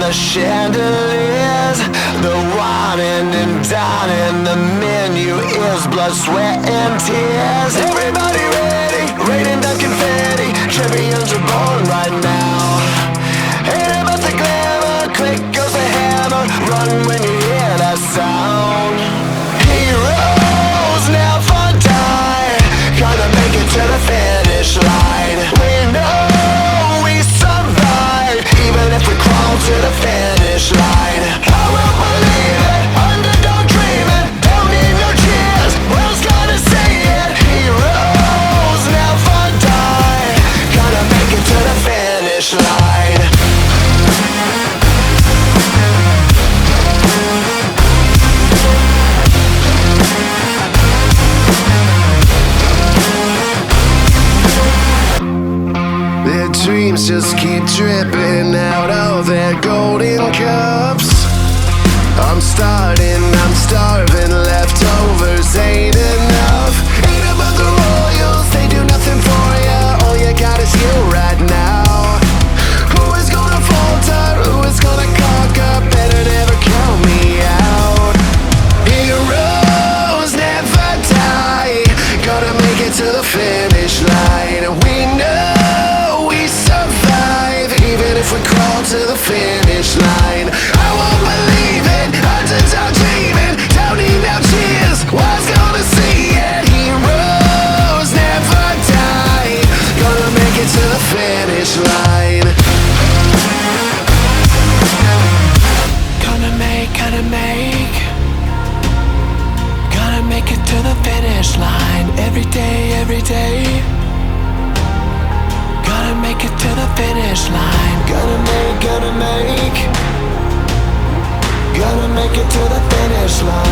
the chandeliers, the whining and dining, the menu is blood, sweat, and tears. Everybody ready, raining down confetti, champions are born right now. Ain't about the glamour, click goes the hammer, run when you hear that sound. Heroes never die, gonna make it to the finish line. We know we survive, even if we crawl to the finish line. I won't believe it, underdog dreaming, don't need no cheers, world's gonna see it. Heroes never die, gonna make it to the finish line. Their dreams just keep dripping out of their golden cups. I'm starving, leftovers ain't enough. Ain't about the royals, they do nothing for ya. All you got is you right now. Who is gonna falter, who is gonna conquer? Better never count me out. Heroes never die, gonna make it to the finish line. We know we survive, even if we crawl to the finish line. I won't believe it, underdog dreaming, don't need no cheers, world's gonna see it. Heroes never die, gonna make it to the finish line. Gonna make it to the finish line. Every day. Gonna make it to the finish line. Gonna make it to the finish line.